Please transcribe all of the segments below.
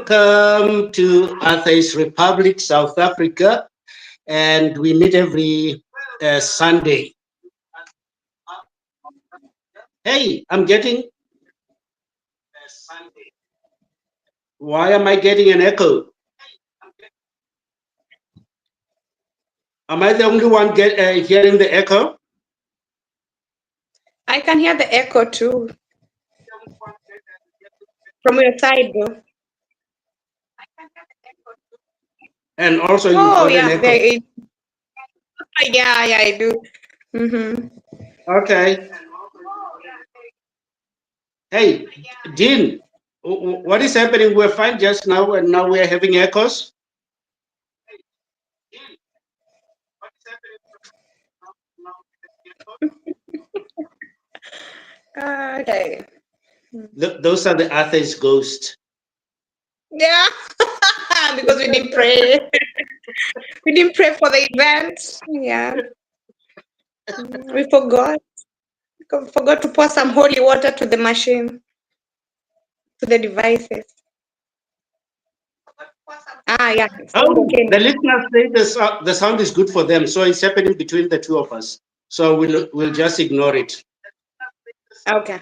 Welcome to Atheist Republic, South Africa, and we meet every Sunday. Hey, I'm getting. Why am I getting an echo? Am I the only one hearing the echo? I can hear the echo too. From your side, though. And also, you Oh, got yeah, an echo. yeah, I do. Okay. Hey, Dean, what is happening? We're fine just now, and now we're having echoes. Okay. Those are the Atheist ghosts. Yeah, because we didn't pray. We didn't pray for the event. Yeah, we forgot. Forgot to pour some holy water to the machine, to the devices. Yeah. Oh, the listeners say the sound is good for them, so it's happening between the two of us. So we'll just ignore it. Okay.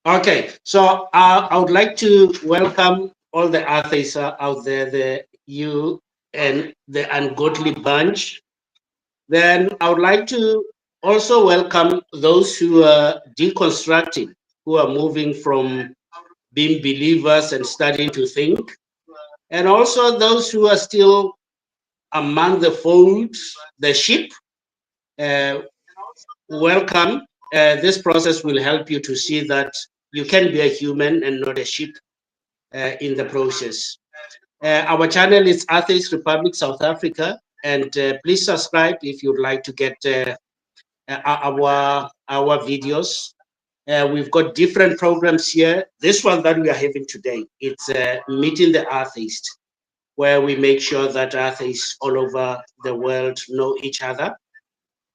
Okay, so I would like to welcome all the atheists out there, you and the ungodly bunch. Then I would like to also welcome those who are deconstructing, who are moving from being believers and starting to think, and also those who are still among the folds, the sheep. Welcome. This process will help you to see that you can be a human and not a sheep in the process. Our channel is Atheist Republic South Africa, and please subscribe if you'd like to get our videos. We've got different programs here. This one that we are having today, it's Meeting the Atheist, where we make sure that atheists all over the world know each other.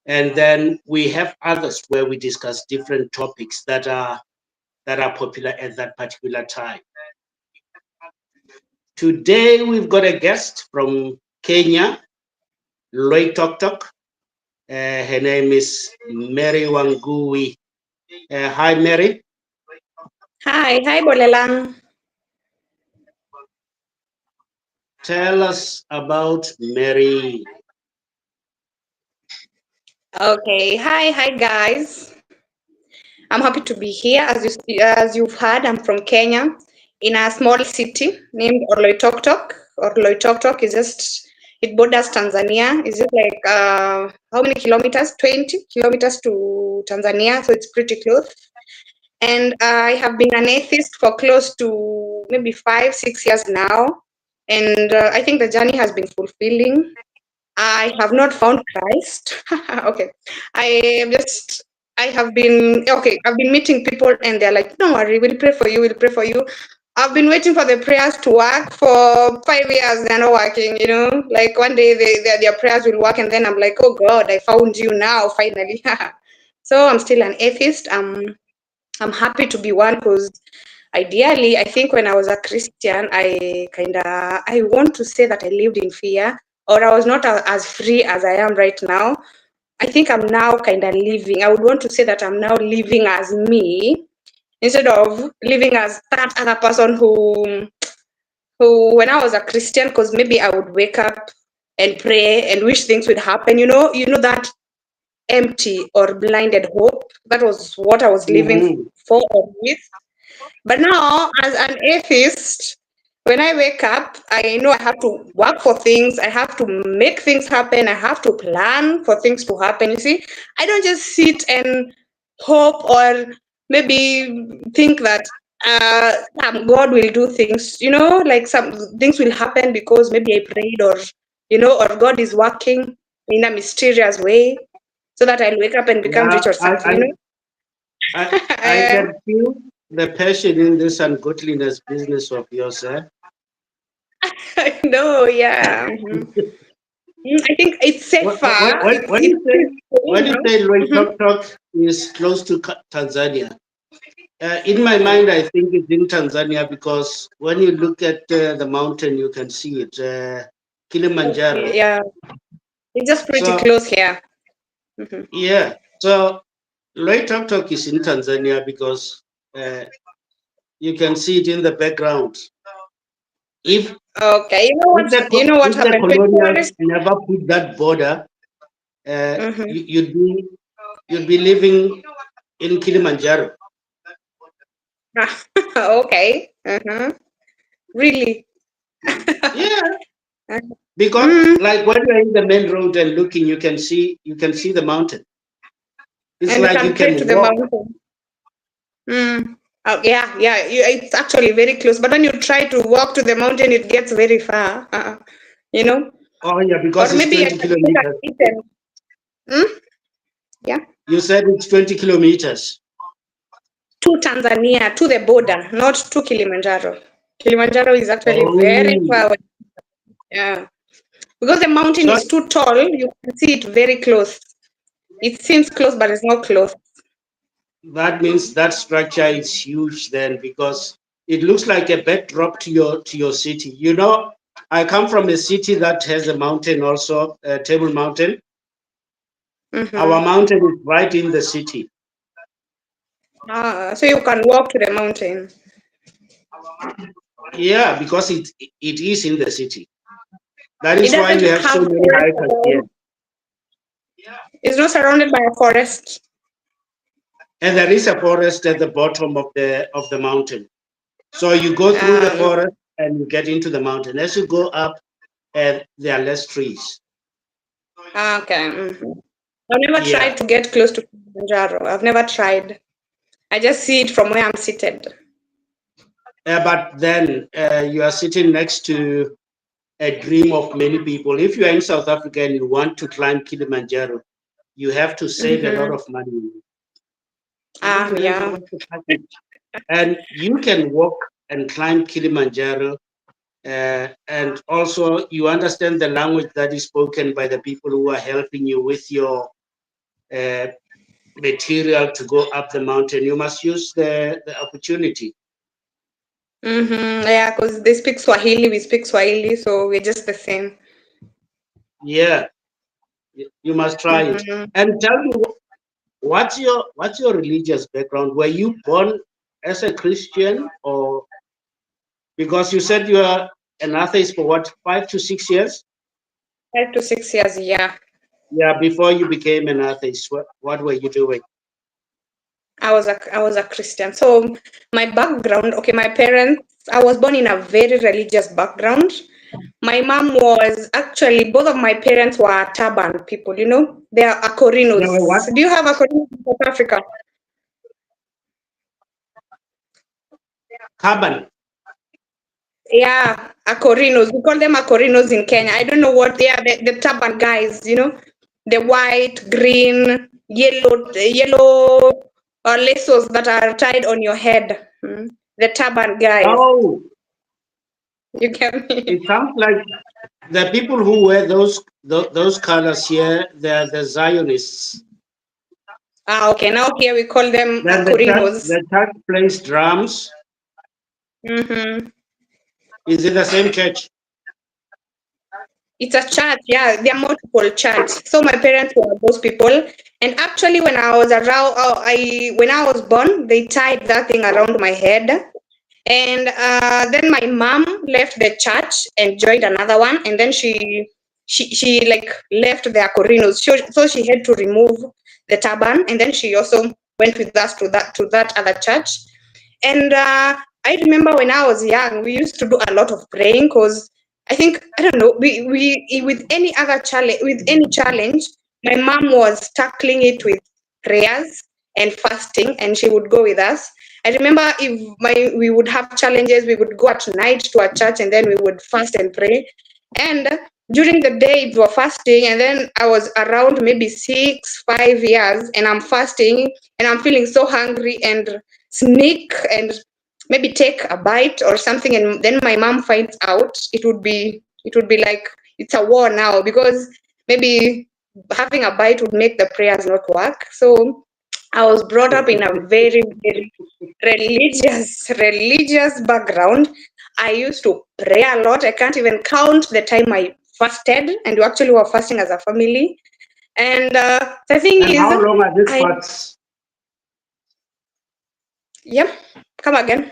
And then we have others where we discuss different topics that are popular at that particular time. Today we've got a guest from Kenya, Loy Tok Tok. Her name is Mary Wangui. Hi, Mary. Hi, Bolelang. Tell us about Mary. Okay. Hi, guys. I'm happy to be here. As you've heard, I'm from Kenya, in a small city named Oloitoktok. Oloitoktok is it borders Tanzania. It's just like how many kilometers? 20 kilometers to Tanzania, so it's pretty close. And I have been an atheist for close to maybe 5-6 years now, and I think the journey has been fulfilling. I have not found Christ. Okay, I've been meeting people and they're like, don't worry, we'll pray for you, we'll pray for you. I've been waiting for the prayers to work for 5 years, they're not working, like one day their prayers will work and then I'm like, oh God, I found you now, finally. So I'm still an atheist. I'm happy to be one because ideally, I think when I was a Christian, I want to say that I lived in fear or I was not as free as I am right now. I think I'm now kind of living. I would want to say that I'm now living as me instead of living as that other person who when I was a Christian, because maybe I would wake up and pray and wish things would happen. That empty or blinded hope. That was what I was living for or with. But now, as an atheist, when I wake up, I know I have to work for things. I have to make things happen. I have to plan for things to happen. You see, I don't just sit and hope or maybe think that God will do things. Like some things will happen because maybe I prayed or God is working in a mysterious way so that I'll wake up and become rich or something. I can feel the passion in this ungodliness business of yours, eh? I know, yeah. I think it's safer. When you say Loy Tok Tok is close to Tanzania. In my mind, I think it's in Tanzania because when you look at the mountain, you can see it, Kilimanjaro. Yeah, it's just pretty So close here. yeah, so Loitoktok is in Tanzania because you can see it in the background. If Okay, you know what if the happened to colonials tourists? never put that border, you'd be living in Kilimanjaro. Okay. Really? Yeah, because Mm. like when you're in the main road and looking, you can see the mountain. It's And you like you can pray can to the walk. mountain. Mm. Oh, yeah, yeah. It's actually very close. But when you try to walk to the mountain, it gets very far. You know? Oh yeah, because Or it's maybe I 20 can take a kilometers. kitten. Mm? Yeah. You said it's 20 kilometers. To Tanzania, to the border, not to Kilimanjaro. Kilimanjaro is actually very Oh, far away. Yeah. Because the mountain so is too tall, you can see it very close. It seems close, but it's not close. that means that structure is huge then because it looks like a backdrop to your city. You know, I come from a city that has a mountain also, Table Mountain. Our Mm-hmm. mountain is right in the city. So you can walk to the mountain. Yeah, because it is in the city. That It is why we doesn't have so have many forest hikers here. around. It's not surrounded by a forest. And there is a forest at the bottom of the mountain. So you go through the Um, forest and you get into the mountain. As you go up, there are less trees. okay. I've never Yeah, tried to get close to Kilimanjaro. I've never tried. I just see it from where I'm seated. but then you are sitting next to a dream of many people. If you are in South Africa and you want to climb Kilimanjaro, you have to save a lot Mm-hmm. of money because there is a Yeah. lot of package. And you can walk and climb Kilimanjaro. And also, you understand the language that is spoken by the people who are helping you with your uh, material to go up the mountain. You must use the opportunity. Yeah, because they speak Swahili, we speak Swahili, so we're just the same. Yeah, you must try it. Mm-hmm. And tell me, what's your religious background? Were you born as a Christian, or because you said you are an atheist for what, 5 to 6 years? 5 to 6 years, yeah. Yeah, before you became an atheist, what were you doing? I was a Christian. So my background, okay, my parents, I was born in a very religious background. My mom was actually, both of my parents were Taban people, they are They Akorinos. were what? Do you have Akorinos in South Africa? Carbon. Yeah, Akorinos. We call them Akorinos in Kenya. I don't know what they are, the Taban guys, the white, green, yellow laces that are tied on your head. The Taban guys. Oh, You get it me? sounds like the people who wear those colors here, they're the Zionists. Okay. Now here we call them Then Akorinos. the church plays drums. Mm-hmm. Is it the same church? It's a church, yeah. There are multiple churches. So my parents were those people, and actually, when I was around, when I was born, they tied that thing around my head, and then my mom left the church and joined another one, and then she like left the Akorinos. So she had to remove the turban, and then she also went with us to that other church. And I remember when I was young, we used to do a lot of praying because I don't know, we with any challenge, my mom was tackling it with prayers and fasting, and she would go with us. I remember if we would have challenges, we would go at night to a church and then we would fast and pray. And during the day we were fasting, and then I was around maybe 5 years and I'm fasting and I'm feeling so hungry and sneak and maybe take a bite or something, and then my mom finds out, it would be like it's a war now, because maybe having a bite would make the prayers not work. So I was brought up in a very, very religious background. I used to pray a lot. I can't even count the time I fasted, and we actually were fasting as a family. And the thing And is, how long are these I fasts? yeah, come again.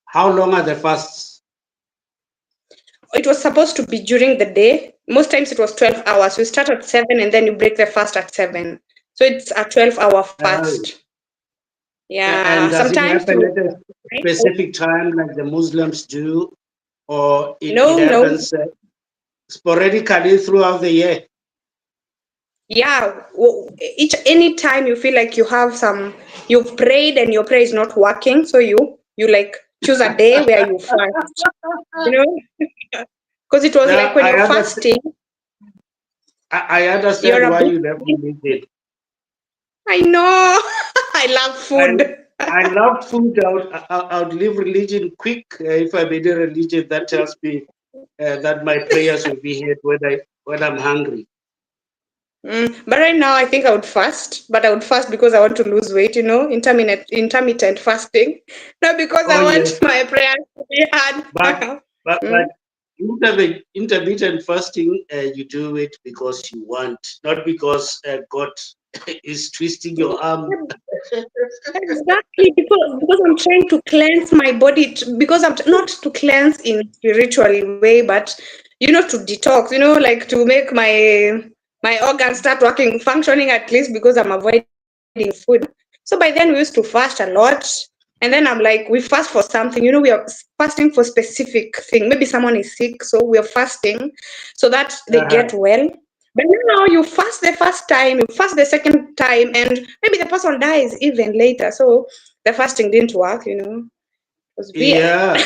How long are the fasts? It was supposed to be during the day. Most times it was 12 hours. We start at 7 and then you break the fast at 7. So it's a 12-hour Oh. fast. Yeah, And does it sometimes happen you. at a specific time like the Muslims do, or it No, no. happens sporadically throughout the year? Yeah, any time you feel like you have you've prayed and your prayer is not working, so you like choose a day where you fast, you know, because it was like Now, when you're fasting, I understand you're a why bit. you left religion. I know. I love I food. I love food. I would leave religion quick if I'm in a religion that tells me that my prayers will be heard when I'm hungry. But right now, I think I would fast. But I would fast because I want to lose weight. Intermittent fasting, not because Oh I want yes, my prayers to be but hard. but intermittent fasting, you do it because you want, not because God is twisting your arm. Exactly, because I'm trying to cleanse my body, because not to cleanse in spiritual way, but to detox, like to make my organs start working, functioning at least, because I'm avoiding food. So by then we used to fast a lot, and then I'm like, we fast for something, we are fasting for specific thing. Maybe someone is sick, so we are fasting so that they Uh-huh. get well. But now you fast the first time, you fast the second time, and maybe the person dies even later. So the fasting didn't work, It was weird. Yeah.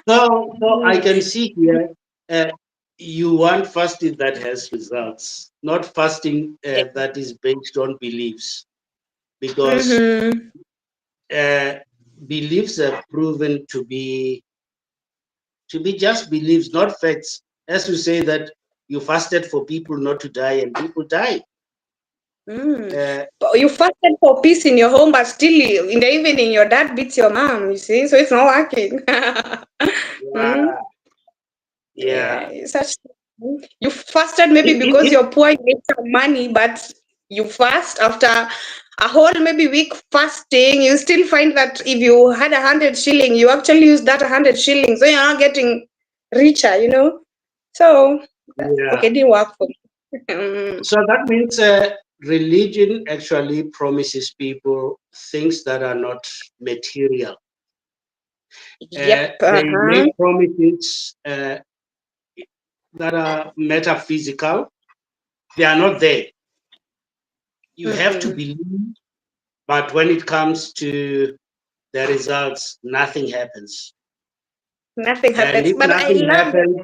So I can see here you want fasting that has results, not fasting that is based on beliefs, because Mm-hmm. uh, beliefs are proven to be just beliefs, not facts. As you say that you fasted for people not to die, and people die. Mm. Uh, But you fasted for peace in your home, but still in the evening your dad beats your mom, you see, so it's not working. Mm. yeah, Yeah, yeah. it's such. You fasted maybe because It, you're poor, you need some money, but you fast after a whole maybe week fasting. You still find that if you had 100 shilling, you actually use that 100 shillings, so you're not getting richer. So yeah. okay, didn't work for me. Mm, So that means religion actually promises people things that are not material. yep. They Uh-huh. make promises that are metaphysical. They are not there. You have to Mm-hmm. believe, but when it comes to the results, nothing happens. Nothing And happens, if but I nothing love. happens,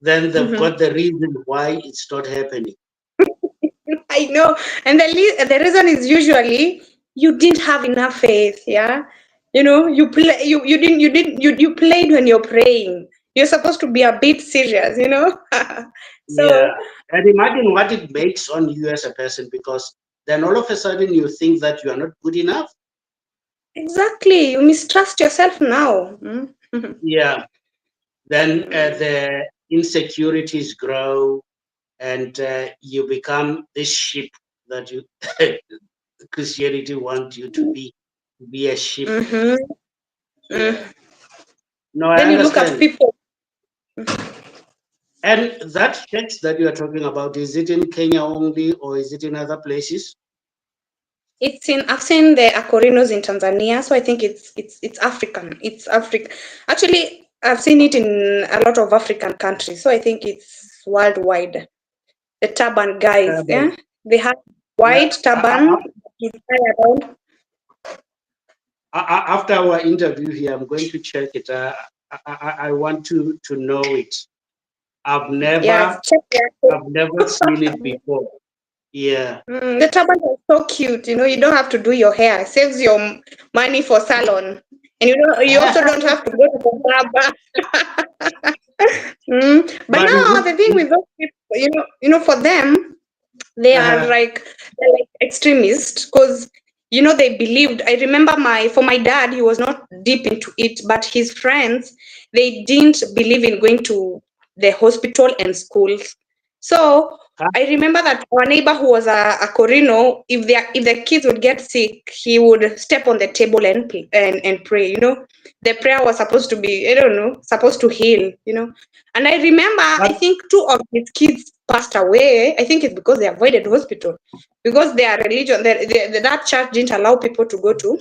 then they've Mhm. got the reason why it's not happening. I know, and the reason is usually you didn't have enough faith. Yeah, you play, you played when you're praying. You're supposed to be a bit serious. So Yeah. And imagine what it makes on you as a person, because then all of a sudden you think that you are not good enough. exactly, you mistrust yourself now. Mm. Yeah. Then Mm. the insecurities grow, and you become this sheep that you Christianity wants you to be a sheep. Mhm. Yeah. Mm. No, I Then you look at understand. people. And that church that you are talking about, is it in Kenya only, or is it in other places? I've seen the Akorinos in Tanzania, so I think it's African. It's African. Actually, I've seen it in a lot of African countries, so I think it's worldwide. The turban guys, But, yeah, they have yeah, white turban. You tie around. after our interview here, I'm going to check it. I want to know it. I've Yes, never check that. I've never seen it before. Yeah. The turban is so cute. You don't have to do your hair. It saves your money for salon, and you also don't have to go to the barber. But But is now the thing it? with those people, for them, they are Uh, like extremists because you know, they believed. I remember for my dad, he was not deep into it, but his friends, they didn't believe in going to the hospital and schools. So Huh? I remember that our neighbor who was a Corino, if the kids would get sick, he would step on the table and pray. You know, the prayer was supposed to be, I don't know, supposed to heal. You know, and I remember, I But think 2 of his kids passed away. I think it's because they avoided hospital, because their religion, that church didn't allow people to go to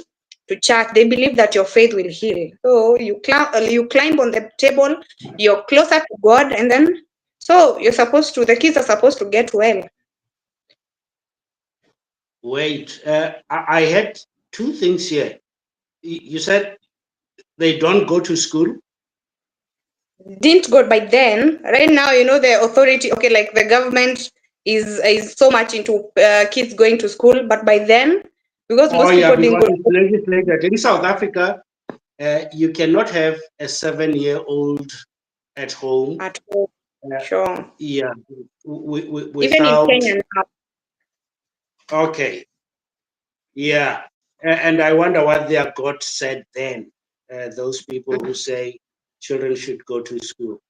church. They believe that your faith will heal. So you climb on the table, you're closer to God, and then so the kids are supposed to get well. wait, I had two things here. You said they don't go to school. Didn't go by then. Right now, you know, the authority, okay, like the government is so much into kids going to school, but by then, because Oh most yeah, people didn't because go it's legislated in South Africa. You cannot have a 7-year-old at home. at home. Uh, Sure. yeah, Even in without. Kenya now. Okay, yeah, and I wonder what their God said then. Those people who say children should go to school.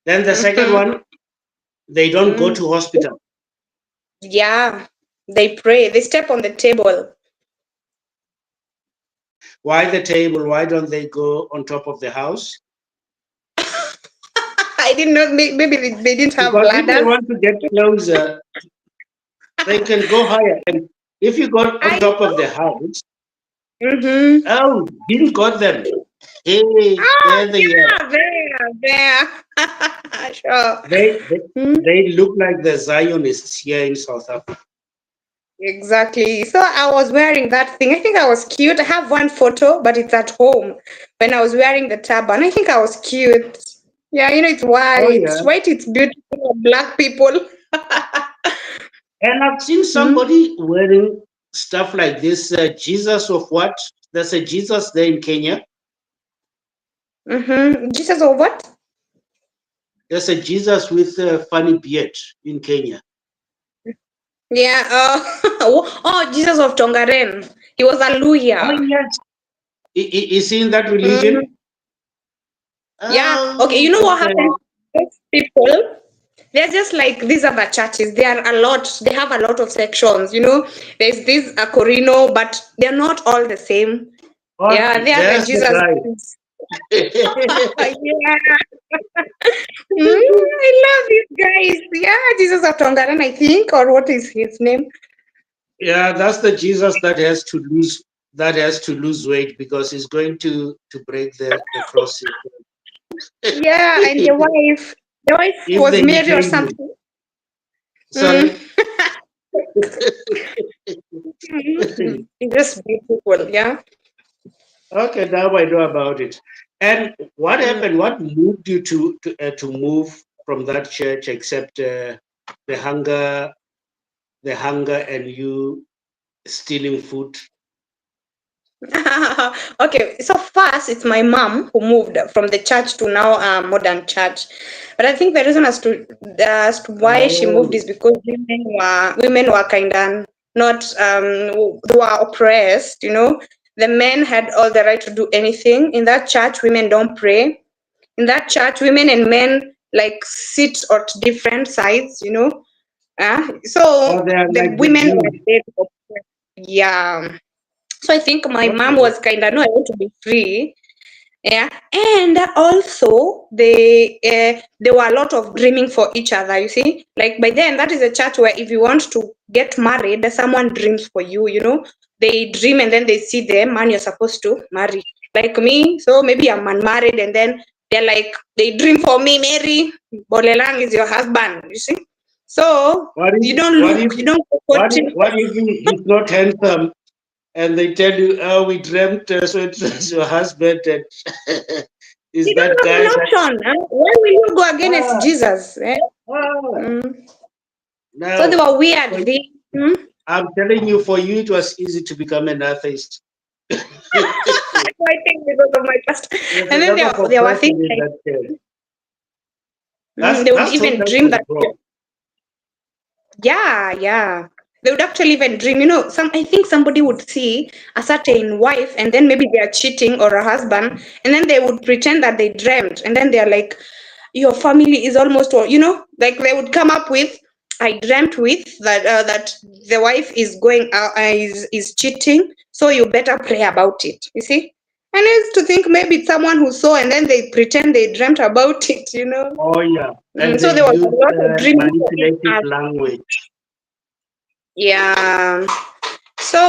Then the second Mhm. one, they don't go Mm. to hospital. Yeah, they pray. They step on the table. Why the table? Why don't they go on top of the house? I didn't know. Maybe they didn't have Because if they ladders. want to get closer, they can go higher. And if you go on I top of the know. house, Mm-hmm. oh, you got them. Hey, Oh, there they are. yeah, there. Sure. They, they Hmm. they look like the Zionists here in South Africa. Exactly. So I was wearing that thing. I think I was cute. I have one photo, but it's at home when I was wearing the turban. I think I was cute. Yeah, you know, it's Oh white. yeah. White, it's beautiful. Black people. And I've seen Hmm. somebody wearing stuff like this. Jesus of what? There's a Jesus there in Kenya. Mm-hmm. Jesus or what? There's a Jesus with a funny beard in Kenya. Yeah. Oh, Jesus of Tongaren. He was a Oh Luya. yes. Is he in that Mhm. religion? Yeah. Okay. You Oh, know what okay. happened? Those people, they're just like these other churches. They are a lot. They have a lot of sections. You know, there's this Corino, but they're not all the same. Oh, Yeah, they are the there's the Jesus. guy. Yeah. I love these guys. Yeah, Jesus of Tongaren, I think, or what is his name? Yeah, that's the Jesus that has to lose weight because he's going to break the cross. Yeah, and the wife If was they Mary or change it. something. Mm. Sorry. It's just beautiful. Yeah. Okay, now I know about it. And what Mm. happened? What moved you to move from that church, except the hunger, and you stealing food? Okay, so first it's my mom who moved from the church to now modern church, but I think the reason as to why she moved Oh, is because women were kind of not they were oppressed. You know, the men had all the right to do anything in that church. Women don't pray in that church. Women and men like sit at different sides. You know, oh, so they are the like the women were Jews. very oppressed. Yeah. So I think my mom Okay. was kind of no, I want to be free. Yeah, and also there were a lot of dreaming for each other. You see, like by then that is a church where if you want to get married, someone dreams for you. You know, they dream and then they see the man you're supposed to marry. Like me, so maybe I'm unmarried, and then they dream for me, Mary Bolelang is your husband. You see, so What if you don't what if look, you don't go what if courting. what if he's not handsome and they tell you, oh, we dreamt so it was your husband and is You don't that have an guy that option. Huh? Why will you go against ah, Jesus? Eh? ah. Mm. So they Now were weird. for Hmm? I'm telling you, for you, it was easy to become an atheist. There's So I think because of my past. a And then lot there, of there were things oppression in like that case. they would That's even total dream that. control. Yeah, yeah. They would actually even dream, I think somebody would see a certain wife and then maybe they are cheating, or a husband, and then they would pretend that they dreamt, and then they're like, your family is almost, like they would come up with, I dreamt with that the wife is going is cheating, so you better pray about it. You see, and I used to think maybe it's someone who saw, and then they pretend they dreamt about it. Oh yeah, and So they there was a use lot of dreaming for manipulative it. language. Yeah. So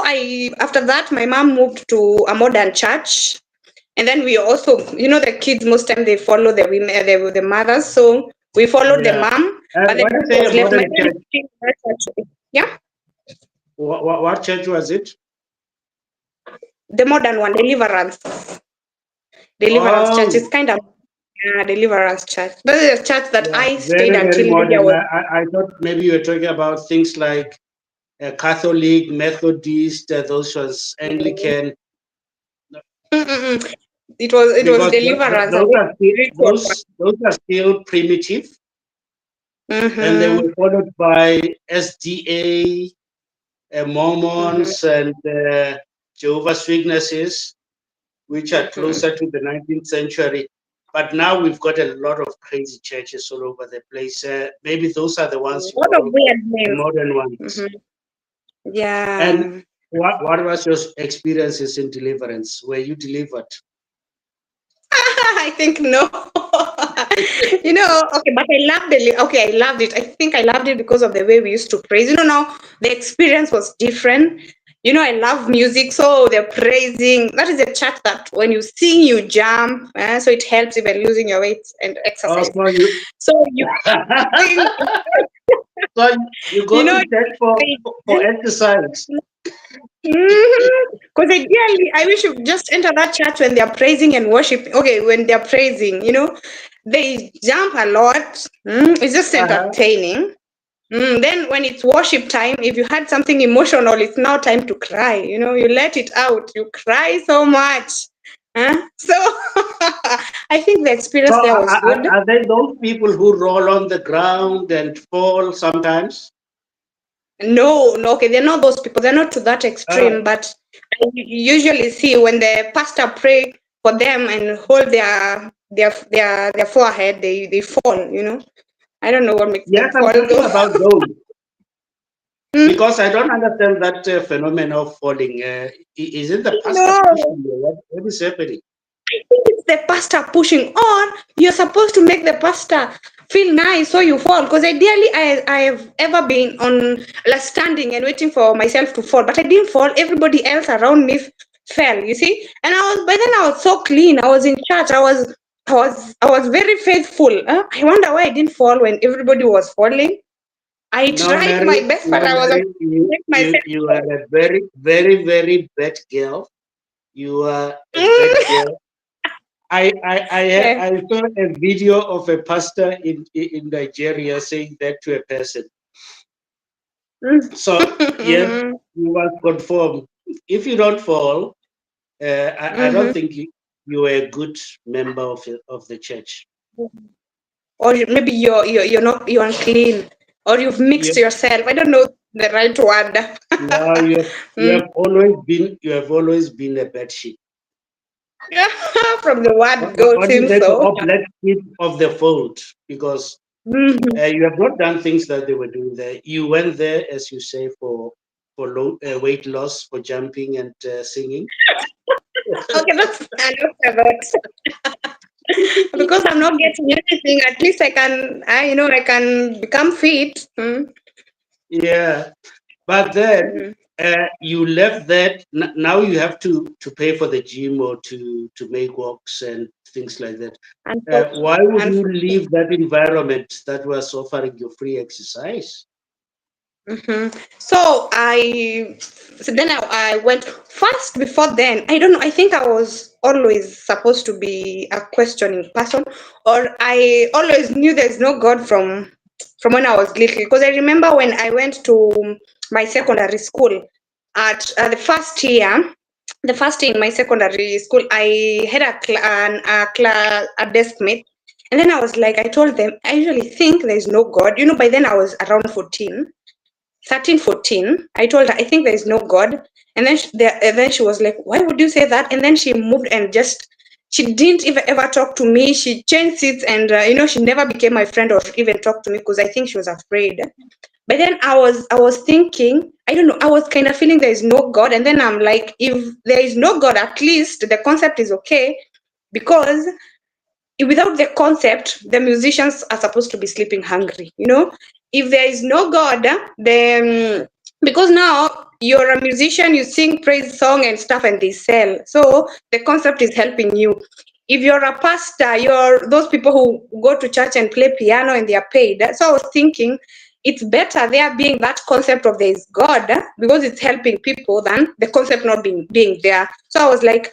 I, after that, my mom moved to a modern church, and then we also, the kids most time they follow the women, the mothers. So we followed the Yeah. mom, And but the when dad you say was a left. My modern dad church, is still in that church. Yeah, what church was it? the modern one, Deliverance Church. Oh, It's kind of Deliverance Church. That is a church that yeah, I stayed very, very until maybe I modern. was. I thought maybe you were talking about things like Catholic, Methodist, those was Anglican, Mm-mm. It was because Deliverance, a those very are still, spiritual one. those are still primitive, and they Mm-hmm. were followed by SDA, Mm-hmm. Mormons, and Jehovah's Witnesses, which are Mm-hmm. closer to the 19th century. But now we've got a lot of crazy churches all over the place. Maybe those are the A ones you lot of call weird the names. modern ones. Mm-hmm. And Yeah. what was your experiences in deliverance? Were you delivered? I think no. Okay, but I loved it. Okay, I loved it. I think I loved it because of the way we used to praise. Now the experience was different. I love music, so the praising, that is a church that when you sing, you jump, so it helps even losing your weight and exercise. Also, you So you sing, so you you go know, to church for exercise. Because ideally, I wish you just enter that church when they are praising and worshiping. Okay, when they are praising, they jump a lot. It's just Uh-huh. entertaining. Then when it's worship time, if you had something emotional, it's now time to cry. You let it out. You cry so much. So I think the So experience there was good. are they those people who roll on the ground and fall sometimes? No, no, okay, they're not those people. They're not to that Uh, extreme, but I usually see when the pastor pray for them and hold their forehead, they fall. I don't know what makes yes, them I'm fall talking though. about those Hmm? because I don't understand that phenomenon of falling. Is it the pastor No. pushing you? What is happening? I think it's the pastor pushing on. You're supposed to make the pastor feel nice so you fall. Because ideally, I have ever been on like standing and waiting for myself to fall, but I didn't fall. Everybody else around me fell. You see, and by then I was so clean. I was in church. I was very faithful. I wonder why I didn't fall when everybody was falling. I No, tried my Mary, best, but no, I was Mary, able to make myself you are fall. a very, very, very bad girl. You are a bad Mm. girl. I saw a video of a pastor in Nigeria saying that to a person. So yes, Mm. you must conform. If you don't fall, I don't Mhm. think you are a good member of the church. Or maybe you're unclean, or you've mixed You, yourself. I don't know the right word. no, you Mm. have always been a bad sheep. From the word go What is seems that? so. Of black sheep of the fold, because Mhm. you have not done things that they were doing there. You went there, as you say, weight loss, for jumping and singing. Okay, that's enough about. Because I'm not getting anything. At least I can become fit. Yeah, but then Mhm. you left that. Now you have to pay for the gym or to make walks and things like that. Why would you Unfortunately. leave that environment that was offering you free exercise? So then I went first. Before then, I don't know. I think I was always supposed to be a questioning person, or I always knew there's no God from when I was little. Because I remember when I went to my secondary school at the first year in my secondary school, I had a desk mate, and then I was like, I told them, I usually think there's no God. By then I was around 14. 13, 14, I told her, I think there is no God. And then she was like, why would you say that? And then she moved and she didn't even ever talk to me. She changed seats and, she never became my friend or even talked to me because I think she was afraid. But then I was thinking, I don't know, I was kind of feeling there is no God. And then I'm like, if there is no God, at least the concept is okay. Because without the concept, the musicians are supposed to be sleeping hungry, If there is no God, then because now you're a musician, you sing praise song and stuff and they sell. So the concept is helping you. If you're a pastor, you're those people who go to church and play piano and they are paid. So I was thinking it's better there being that concept of there is God because it's helping people than the concept not being there. So I was like,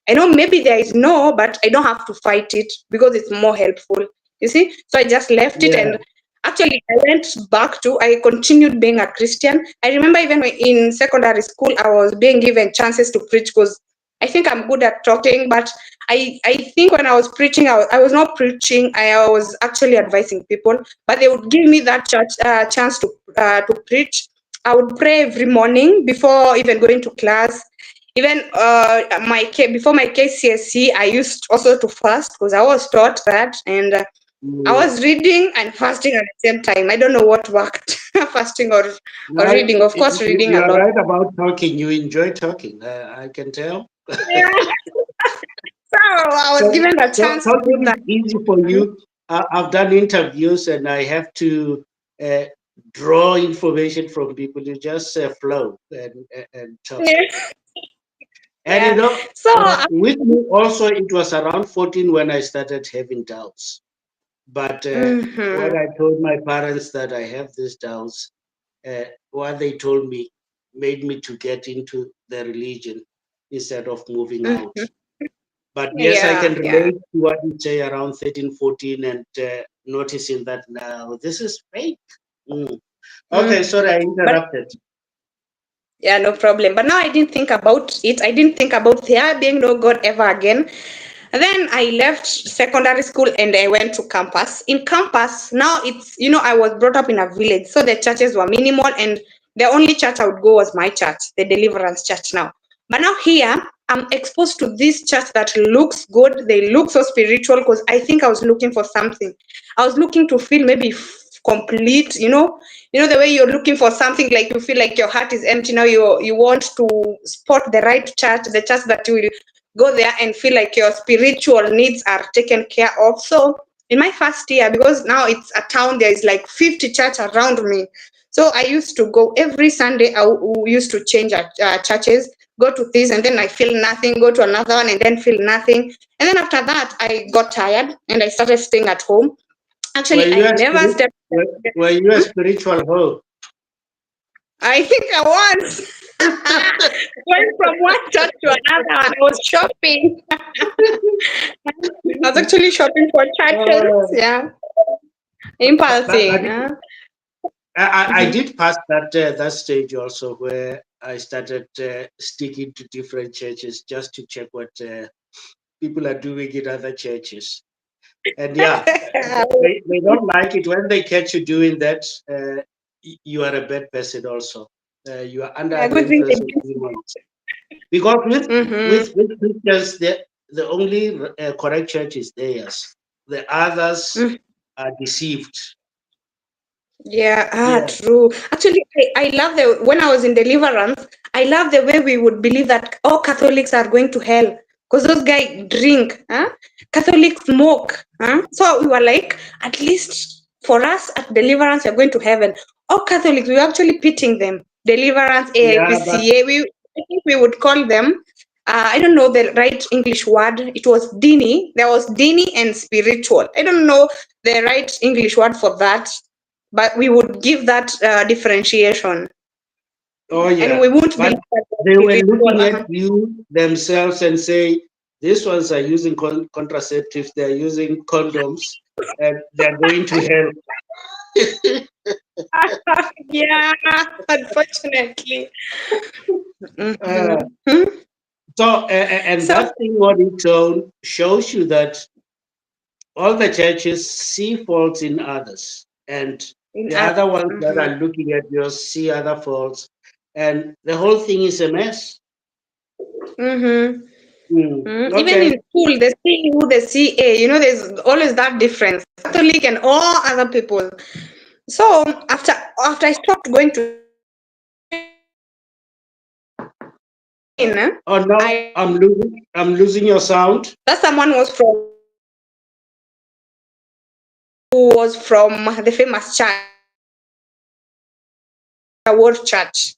I know maybe there is no, but I don't have to fight it because it's more helpful. You see? So I just left it and actually I continued being a Christian. I remember even in secondary school, I was being given chances to preach because I think I'm good at talking, but I think when I was preaching, I was not preaching, I was actually advising people, but they would give me that chance to preach. I would pray every morning before even going to class. Even before my KCSE, I used also to fast because I was taught that, and I was reading and fasting at the same time. I don't know what worked, fasting or reading. Of course, reading You a are lot. right about talking. You enjoy talking. I can tell. Yeah. So I was given a So chance to do talking that. is easy for you. I've done interviews and I have to uh, draw information from people. You just flow and talk. Yeah. And Yeah. So with me also, it was around 14 when I started having doubts. But when I told my parents that I have these doubts, what they told me made me to get into the religion instead of moving out. But yes, I can yeah. relate to what you say around 13, 14 and noticing that now this is fake. Mm. Okay, sorry, I But interrupted. yeah, no problem. But now I didn't think about it. I didn't think about there being no God ever again. And then I left secondary school and I went to campus. In campus, now it's, I was brought up in a village. So the churches were minimal and the only church I would go was my church, the Deliverance Church now. But now here, I'm exposed to this church that looks good. They look so spiritual because I think I was looking for something. I was looking to feel maybe complete, the way you're looking for something like you feel like your heart is empty. Now you want to spot the right church, the church that you will go there and feel like your spiritual needs are taken care of. So in my first year, because now it's a town, there is like 50 church around me. So I used to go every Sunday. We used to change churches, go to this, and then I feel nothing, go to another one, and then feel nothing. And then after that, I got tired and I started staying at home. Were Actually, you I a, never spirit, stepped. were you a spiritual hoe? I think I was. Went from one church to another. I was shopping. I was actually shopping for churches. Uh, Yeah, but impulsing. I did pass that stage also where I started sticking to different churches just to check what people are doing in other churches. And yeah, they don't like it when they catch you doing that. You are a bad person also. You are under I the good thing influence of demons. Because mm-hmm. with Christians, the only correct church is theirs. The others are deceived. Yeah, Yeah, true. Actually, I love when I was in Deliverance, I love the way we would believe that all Catholics are going to hell because those guys drink, huh? Catholics smoke, huh? So we were like, at least for us at Deliverance, we're going to heaven. All Catholics, we were actually pitting them. Deliverance, yeah, but AIPCA, I think we would call them. I don't know the right English word. It was dini. There was dini and spiritual. I don't know the right English word for that, but we would give that differentiation, oh and yeah, we won't but believe that the they were spiritual. looking at you themselves and say, these ones are using contraceptives, they're using condoms, and they're going to hell. Yeah, unfortunately. Uh, Mhm. and So that thing on its own shows you that all the churches see faults in others, and In The other, other ones that are looking at you see other faults, and the whole thing is a mess. Even Okay. in school, the CU, the CA, you know, there's always that difference. Catholic and all other people. So after I stopped going to Oh no, I I'm losing your sound. that someone was from the famous church, World Church.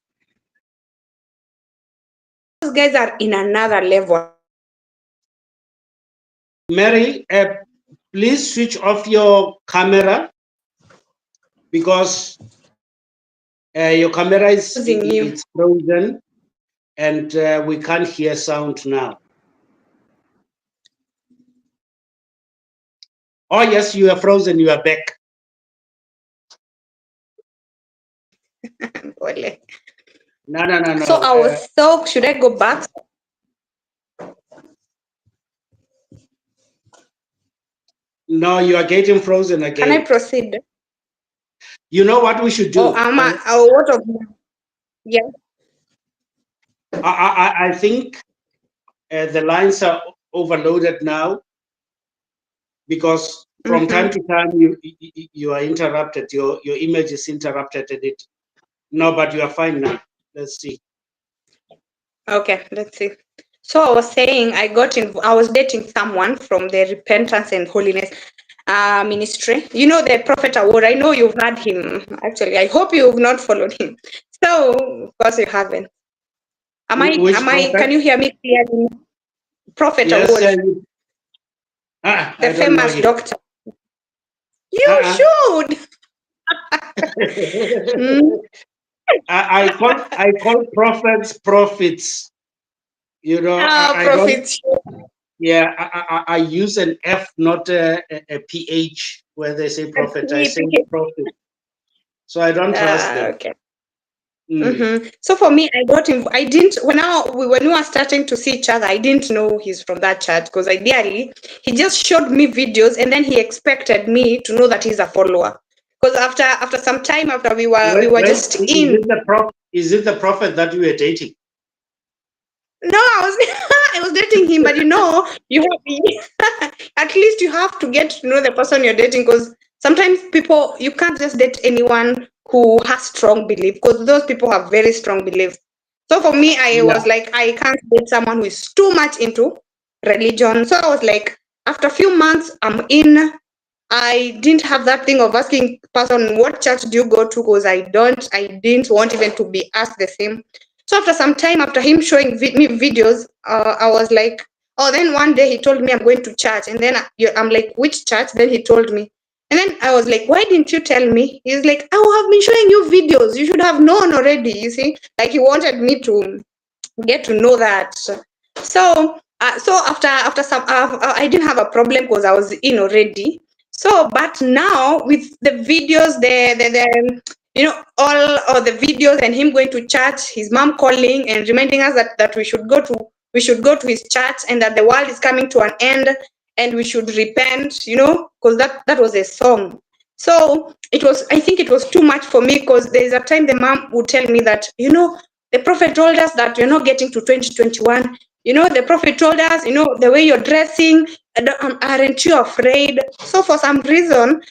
Those guys are in another level. Mary, please switch off your camera because your camera is it's frozen and we can't hear sound now. Oh yes, you are frozen. You are back. No. So I was should I go back? No, you are getting frozen again. Can I proceed? You know what we should do? What of yeah? I think the lines are overloaded now because from time to time you are interrupted. Your image is interrupted and it. No, but you are fine now. Let's see. Okay, let's see. So I was saying I was dating someone from the Repentance and Holiness ministry. You know the Prophet Award. I know you've heard him. Actually, I hope you've not followed him. So of course you haven't. Can you hear me clearly? Prophet Yes, Award. The famous doctor. You should. I call prophets. You know, I prophets. don't. Yeah, I use an F, not a PH, where they say prophet. I say prophet. So I don't trust them. Okay. So for me, I didn't when we were starting to see each other, I didn't know he's from that church because ideally he just showed me videos and then he expected me to know that he's a follower. Because after some time after we were just in. Is it the prophet that you were dating? No, I was dating him, but you have at least you have to get to know the person you're dating because sometimes you can't just date anyone who has strong belief because those people have very strong beliefs. So for me, I was like, I can't date someone who is too much into religion. So I was like, after a few months, I'm in. I didn't have that thing of asking person, what church do you go to? Because I didn't want even to be asked the same. So after some time, after him showing me videos, I was like, oh, then one day he told me I'm going to church. And then I'm like, which church? Then he told me. And then I was like, why didn't you tell me? He's like, I have been showing you videos. You should have known already, you see? Like he wanted me to get to know that. So after some, I didn't have a problem because I was in already. So, but now with the videos, all the videos and him going to church, his mom calling and reminding us that we should go to his church and that the world is coming to an end and we should repent, because that was a song. So I think it was too much for me because there's a time the mom would tell me that, the prophet told us that you're not getting to 2021. The prophet told us, the way you're dressing, aren't you afraid? So for some reason,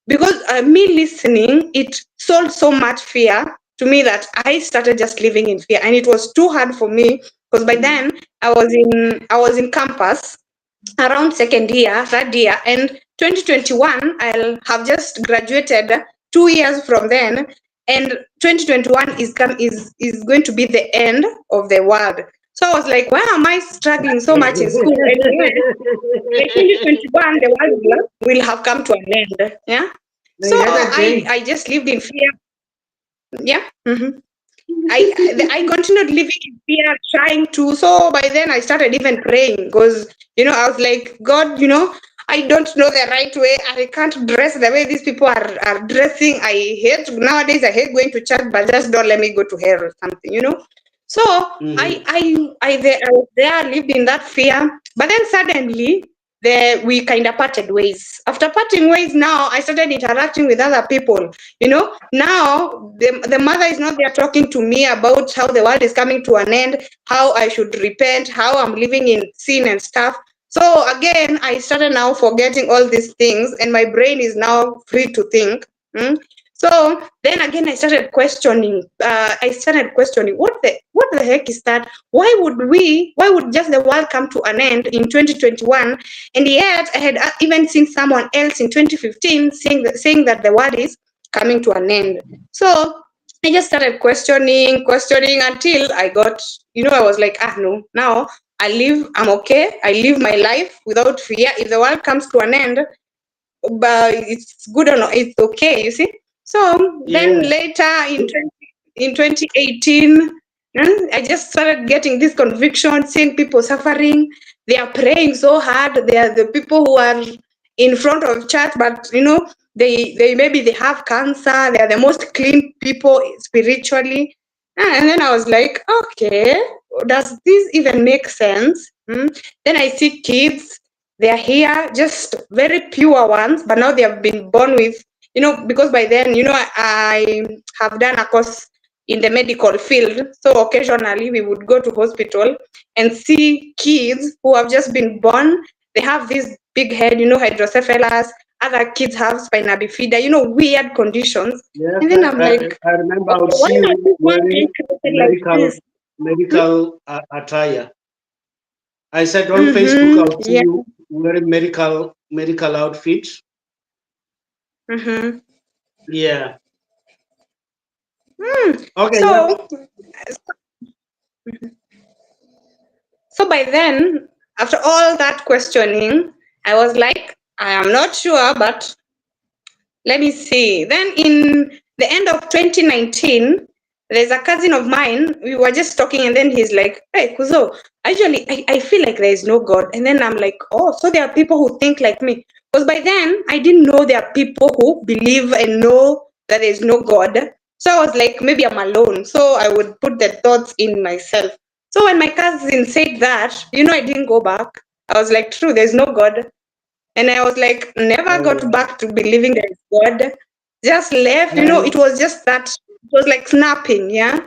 because me listening, it sold so much fear to me that I started just living in fear, and it was too hard for me because by then I was in campus around second year, third year, and 2021 I'll have just graduated 2 years from then, and 2021 is going to be the end of the world. So I was like, why am I struggling so much in school? Anyway, by 2021 the world will have come to an end. Yeah. So I just lived in fear. Yeah. I continued living in fear, trying to. So by then I started even praying because, I was like, God, I don't know the right way. I can't dress the way these people are dressing. Nowadays I hate going to church, but just don't let me go to hell or something, So I was there, lived in that fear. But then suddenly we kind of parted ways. After parting ways, now I started interacting with other people. Now the mother is not there talking to me about how the world is coming to an end, how I should repent, how I'm living in sin and stuff. So again, I started now forgetting all these things, and my brain is now free to think. So then again, I started questioning. What the heck is that? Why would just the world come to an end in 2021? And yet, I had even seen someone else in 2015 saying that the world is coming to an end. So I just started questioning until I got, I was like, no, now I'm okay. I live my life without fear. If the world comes to an end, but it's good or not, it's okay, you see. So then later in 2018, I just started getting this conviction, seeing people suffering. They are praying so hard. They are the people who are in front of church, but they maybe they have cancer. They are the most clean people spiritually. And then I was like, okay, does this even make sense? Then I see kids, they are here, just very pure ones, but now they have been born with, because by then, I have done a course in the medical field. So occasionally we would go to hospital and see kids who have just been born. They have this big head, hydrocephalus. Other kids have spina bifida, weird conditions. Yes, And then I'm like, I remember I would why see are you these ones wearing treated like this? medical attire. I said on Facebook, I would see Yeah. you wearing medical outfits. Yeah. Okay. Yeah. So by then, after all that questioning, I was like, I am not sure, but let me see. Then in the end of 2019, there's a cousin of mine. We were just talking, and then he's like, "Hey, Kuzo, actually, I feel like there is no God." And then I'm like, "Oh, so there are people who think like me." Because by then, I didn't know there are people who believe and know that there is no God. So I was like, maybe I'm alone. So I would put the thoughts in myself. So when my cousin said that, I didn't go back. I was like, true, there's no God. And I was like, never got back to believing there is God. Just left, it was just that, it was like snapping, yeah.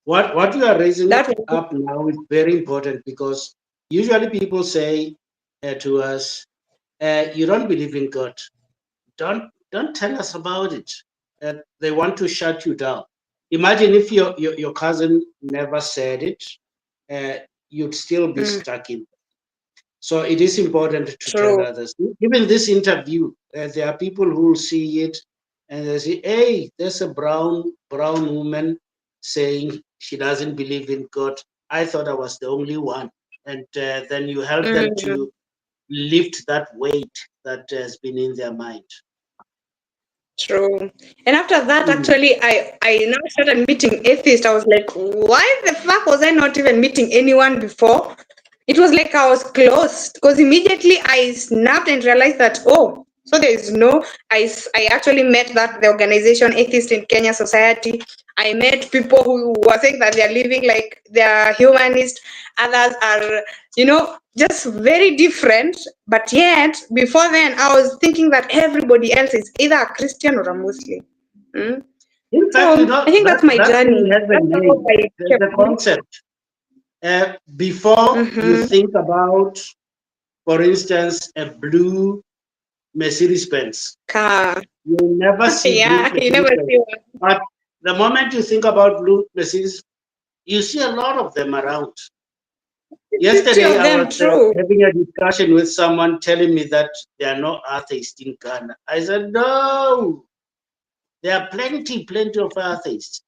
What you are raising That up now is very important, because usually people say to us, "You don't believe in God. Don't tell us about it." They want to shut you down. Imagine if your cousin never said it, you'd still be stuck in. So it is important to tell true. others. Even this interview, there are people who will see it and they say, "Hey, there's a brown woman saying she doesn't believe in God. I thought I was the only one." And then you help them to lift that weight that has been in their mind. True. And after that, actually, I now started meeting atheists. I was like, why the fuck was I not even meeting anyone before? It was like I was closed, because immediately I snapped and realized that, oh, so there is no, I actually met the organization Atheist in Kenya Society. I met people who were saying that they're living like they're humanist. Others are, just very different. But yet, before then, I was thinking that everybody else is either a Christian or a Muslim. In fact, So I think that's my that thing journey. has a That's how name. I There's kept. a concept. Before you think about, for instance, a blue Mercedes Benz, Car. you'll never see blue Yeah, you Mercedes never Benz. see one. But the moment you think about blue Mercedes, you see a lot of them around. 50 Yesterday, of I was them, true. having a discussion with someone telling me that there are no atheists in Ghana. I said, no, there are plenty of atheists.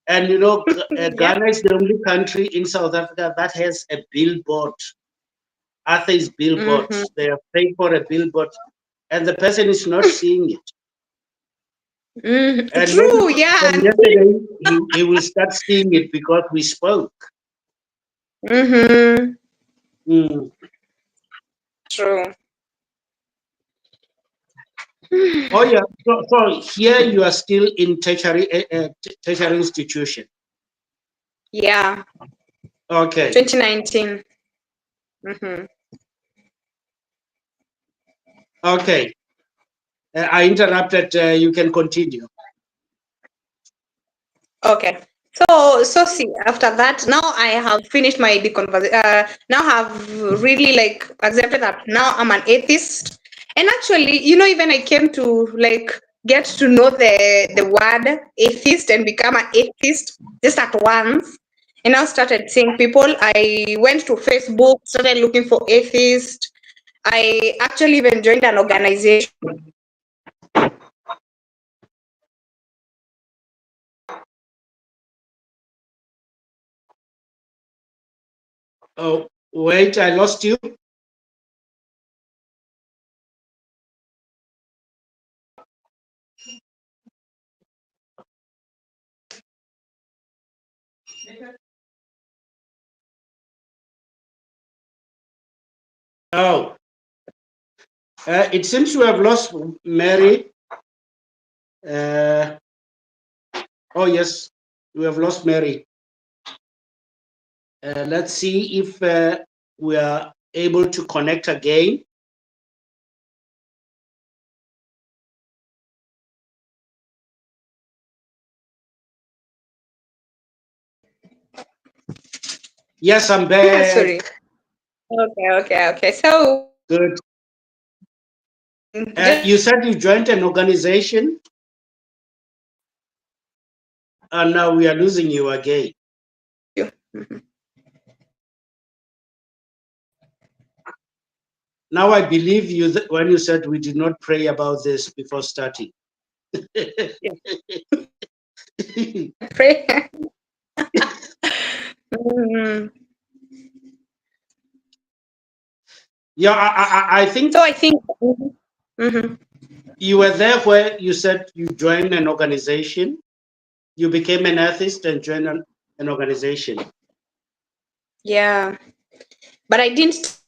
And Ghana is the only country in South Africa that has a billboard, atheist billboard. They are paying for a billboard, and the person is not seeing it. And maybe True, yeah. from yesterday, he will start seeing it because we spoke. Mm-hmm. Mm. True. Oh yeah. So here you are still in tertiary institution. Yeah. Okay. 2019. Mm-hmm. Okay. I interrupted. You can continue. Okay. So see, after that, now I have finished my deconversation. Now have really like accepted that now I'm an atheist. And actually, even I came to like get to know the word atheist and become an atheist just at once. And I started seeing people. I went to Facebook, started looking for atheists. I actually even joined an organization. Oh, wait, I lost you. Oh, it seems we have lost Mary. Oh, yes, we have lost Mary. Let's see if we are able to connect again. Yes, I'm back. Sorry. Okay. So Good. just You said you joined an organization, and now we are losing you again. you. Mhm. Now I believe you when you said we did not pray about this before starting. Pray. Mm. Yeah, I think So I think. Mhm. you were there where you said you joined an organization, you became an atheist and joined an organization. Yeah, but I didn't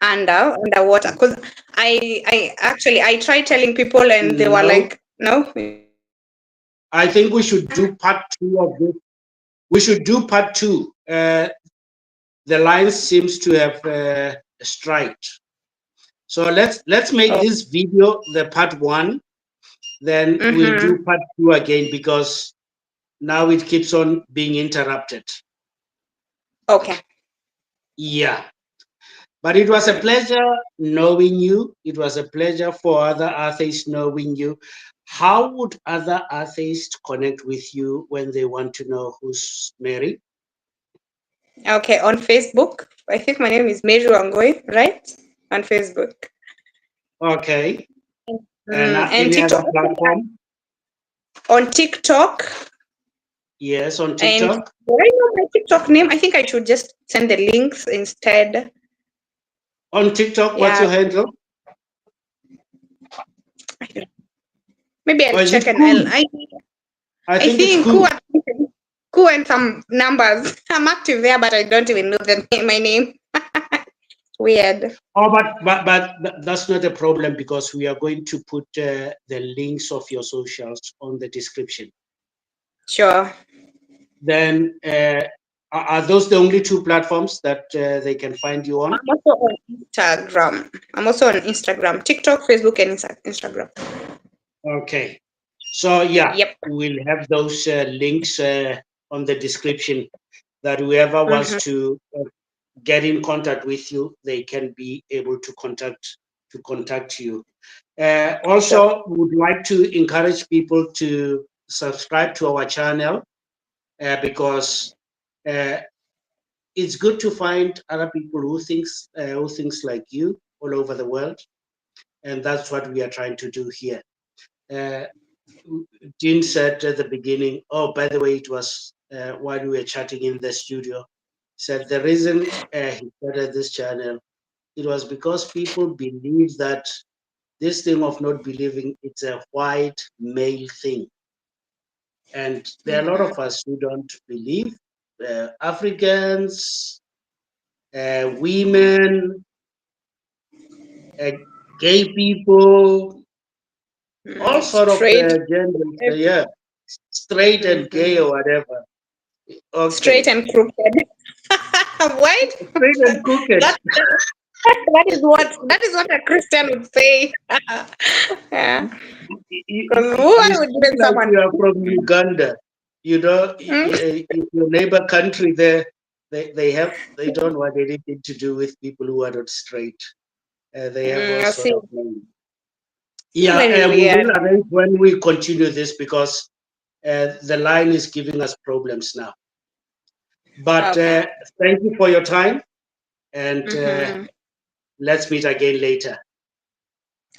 underwater because I actually I tried telling people and they were No, like, no. I think we should do part two of this. We should do part two. The line seems to have striked. So let's make Oh. this video the part one. Then we'll do Mm-hmm. part two again because now it keeps on being interrupted. Okay. Yeah. But it was a pleasure knowing you. It was a pleasure for other atheists knowing you. How would other atheists connect with you when they want to know who's Mary? Okay. On Facebook, I think my name is Mary Wangui, right? On Facebook. Okay. And And any other TikTok. platform? On TikTok. Yes, on And TikTok. do I know my TikTok name? I think I should just send the links instead. On TikTok, what's Yeah. your handle? Maybe Or I'll is it check and cool? I I think it's think cool. Ku and some numbers. I'm active there, but I don't even know my name. Weird. Oh, but that's not a problem because we are going to put the links of your socials on the description. Sure. Then are those the only two platforms that they can find you on? I'm also on Instagram. I'm also on Instagram, TikTok, Facebook, and Instagram. Okay. So yeah, Yep. we'll have those links on the description that whoever wants Mm-hmm. to get in contact with you, they can be able to contact you. Sure. Also, would like to encourage people to subscribe to our channel because it's good to find other people who thinks like you all over the world, and that's what we are trying to do here. Uh, Dean said at the beginning, oh, by the way, it was while we were chatting in the studio, said the reason he started this channel, it was because people believe that this thing of not believing, it's a white male thing. And there are a lot of us who don't believe. Africans, women, uh, gay people, all sort of Straight. genders, yeah, straight and gay Mm-hmm. or whatever. Straight Okay. and crooked. White. Straight and crooked. That is what a Christian would say. Yeah. Because why You would speak even like someone? you are from Uganda. You know, Hmm? your neighbor country there, they don't want anything to do with people who are not straight. They have all I sort see. of names. Yeah, Very we will weird. arrange when we continue this because the line is giving us problems now. But Okay. thank you for your time, and Mm-hmm. let's meet again later.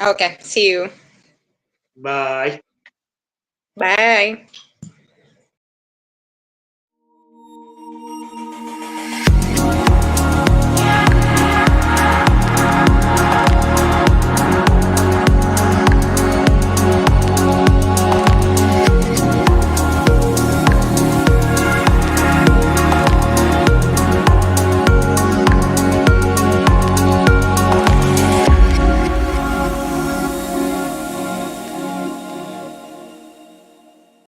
Okay. See you. Bye. Bye.